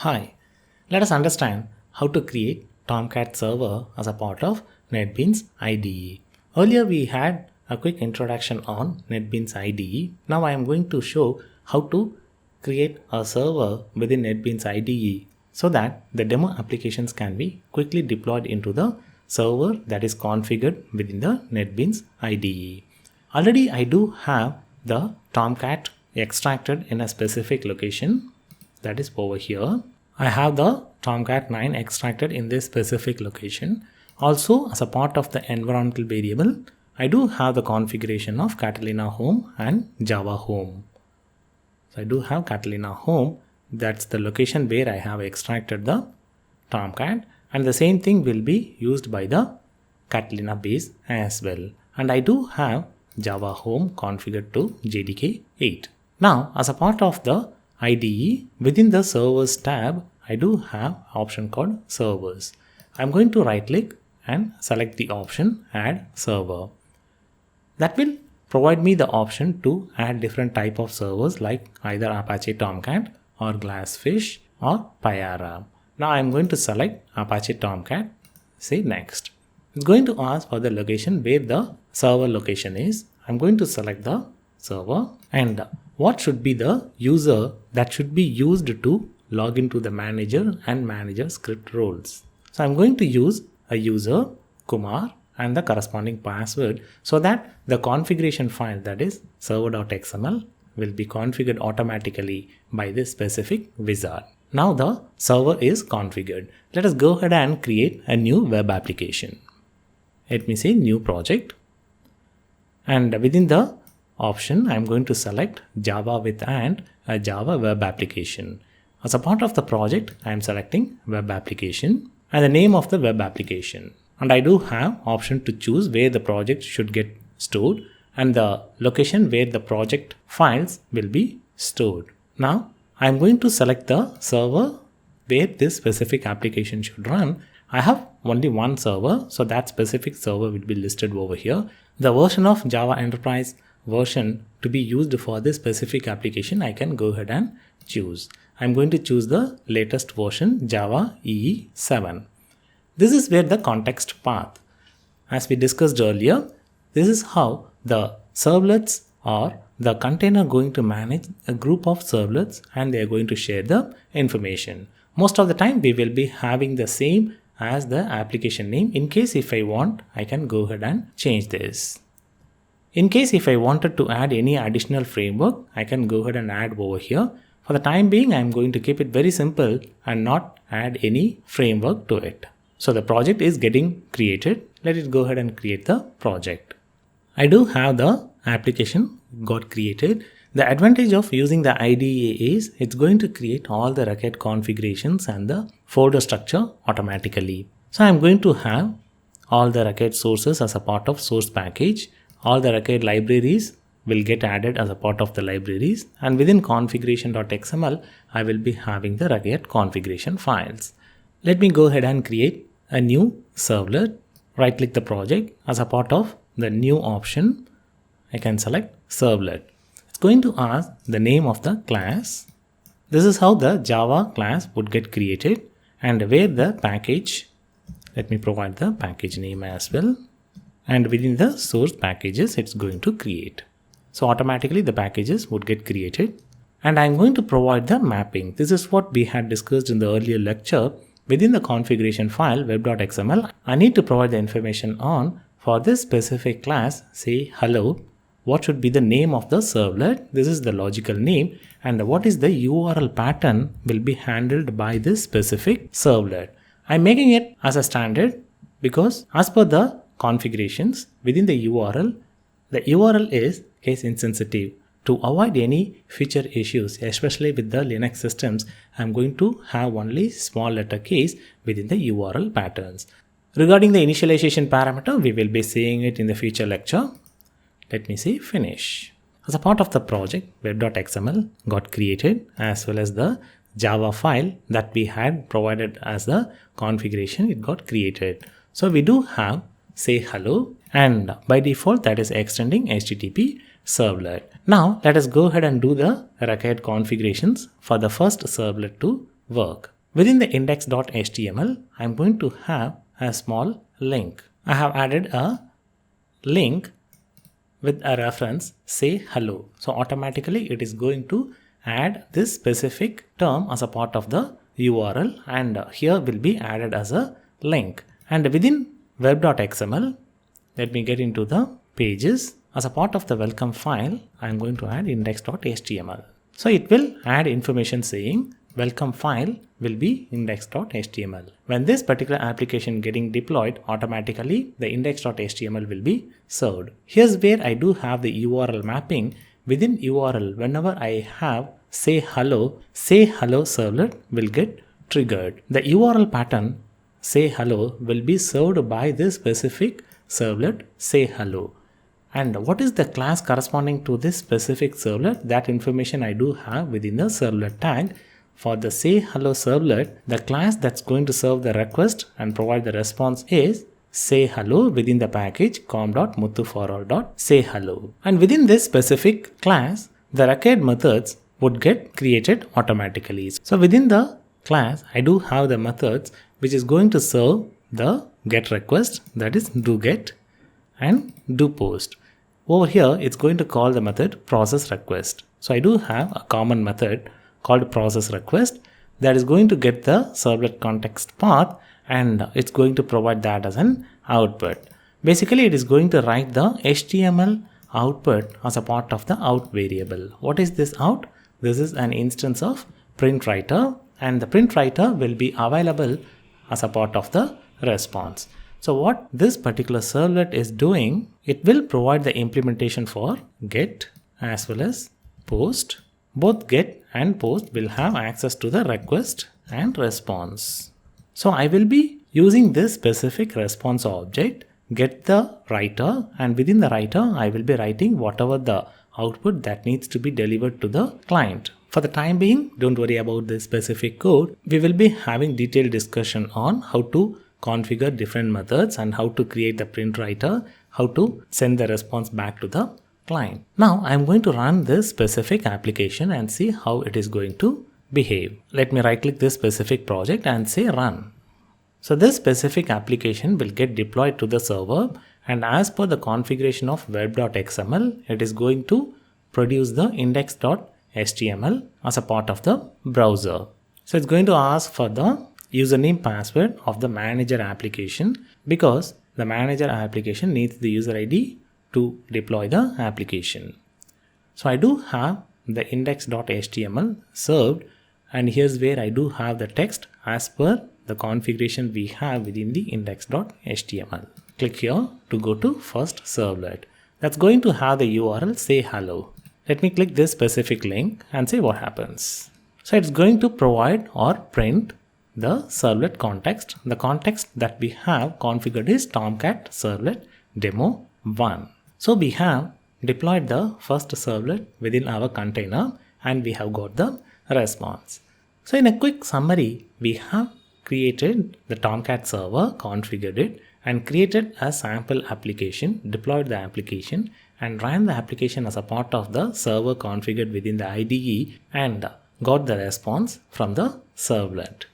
Hi, let us understand how to create Tomcat server as a part of NetBeans IDE. Earlier we had a quick introduction on NetBeans IDE. Now I am going to show how to create a server within NetBeans IDE so that the demo applications can be quickly deployed into the server that is configured within the NetBeans IDE. Already I do have the Tomcat extracted in a specific location, that is over here. I have the Tomcat 9 extracted in this specific location. Also, as a part of the environmental variable, I do have the configuration of Catalina home and Java home. So I do have Catalina home, that's the location where I have extracted the Tomcat, and the same thing will be used by the Catalina base as well. And I do have Java home configured to JDK 8. Now, as a part of the IDE, within the servers tab, I do have option called servers. I'm going to right click and select the option add server. That will provide me the option to add different type of servers like either Apache Tomcat or Glassfish or Payara. Now I'm going to select Apache Tomcat, say next. It's going to ask for the location where the server location is. I'm going to select the server and what should be the user that should be used to log into the manager and manager script roles. So I'm going to use a user Kumar and the corresponding password so that the configuration file, that is server.xml, will be configured automatically by this specific wizard. Now the server is configured. Let us go ahead and create a new web application. Let me say new project, and within the option I'm going to select Java with and a Java web application. As a part of the project I am selecting web application and the name of the web application, and I do have option to choose where the project should get stored and the location where the project files will be stored. Now I am going to select the server where this specific application should run. I have only one server, so that specific server will be listed over here. The version of Java Enterprise version to be used for this specific application I can go ahead and choose. I'm going to choose the latest version, Java EE 7. This is where the context path. As we discussed earlier, this is how the servlets or the container going to manage a group of servlets and they are going to share the information. Most of the time we will be having the same as the application name. In case if I want, I can go ahead and change this. In case if I wanted to add any additional framework, I can go ahead and add over here. For the time being, I am going to keep it very simple and not add any framework to it. So the project is getting created. Let it go ahead and create the project. I do have the application got created. The advantage of using the IDE is it's going to create all the record configurations and the folder structure automatically. So I'm going to have all the record sources as a part of source package. All the record libraries will get added as a part of the libraries, and within configuration.xml I will be having the record configuration files. Let me go ahead and create a new servlet. Right click the project. As a part of the new option I can select servlet. It's going to ask the name of the class. This is how the Java class would get created, and where the package, let me provide the package name as well, and within the source packages it's going to create. So automatically the packages would get created, and I'm going to provide the mapping. This is what we had discussed in the earlier lecture. Within the configuration file web.xml, I need to provide the information on for this specific class, say hello. What should be the name of the servlet? This is the logical name, and what is the URL pattern will be handled by this specific servlet. I'm making it as a standard because as per the configurations within the URL is case insensitive. To avoid any feature issues, especially with the Linux systems, I'm going to have only small letter case within the URL patterns. Regarding the initialization parameter, we will be seeing it in the future lecture. Let me say finish. As a part of the project, web.xml got created as well as the Java file that we had provided as the configuration, it got created. So we do have say hello, and by default that is extending HTTP servlet. Now let us go ahead and do the required configurations for the first servlet to work. Within the index.html, I'm going to have a small link. I have added a link with a reference say hello. So automatically it is going to add this specific term as a part of the URL, and here will be added as a link. And within web.xml, let me get into the pages. As a part of the welcome file, I am going to add index.html. So it will add information saying welcome file will be index.html. When this particular application getting deployed, automatically the index.html will be served. Here's where I do have the URL mapping. Within URL, whenever I have say hello servlet will get triggered. The URL pattern say hello will be served by this specific servlet say hello. And what is the class corresponding to this specific servlet? That information I do have within the servlet tag. For the say hello servlet, the class that's going to serve the request and provide the response is say hello within the package com.muthuforall.sayhello. And within this specific class, the required methods would get created automatically. So within the class, I do have the methods which is going to serve the get request, that is do get and do post. Over here, it's going to call the method process request. So I do have a common method called process request that is going to get the servlet context path, and it's going to provide that as an output. Basically, it is going to write the HTML output as a part of the out variable. What is this out? This is an instance of print writer, and the print writer will be available as a part of the response. So what this particular servlet is doing, it will provide the implementation for get as well as post. Both get and post will have access to the request and response. So I will be using this specific response object, get the writer, and within the writer, I will be writing whatever the output that needs to be delivered to the client. For the time being, don't worry about this specific code. We will be having detailed discussion on how to configure different methods and how to create the print writer, how to send the response back to the client. Now I'm going to run this specific application and see how it is going to behave. Let me right click this specific project and say run. So this specific application will get deployed to the server, and as per the configuration of web.xml, it is going to produce the index.html as a part of the browser. So it's going to ask for the username password of the manager application, because the manager application needs the user ID to deploy the application. So I do have the index.html served, and here's where I do have the text as per the configuration we have within the index.html. Click here to go to first servlet. That's going to have the URL say hello. Let me click this specific link and see what happens. So it's going to provide or print the servlet context. The context that we have configured is Tomcat servlet demo 1. So we have deployed the first servlet within our container and we have got the response. So in a quick summary, we have created the Tomcat server, configured it, and created a sample application, deployed the application, and ran the application as a part of the server configured within the IDE, and got the response from the servlet.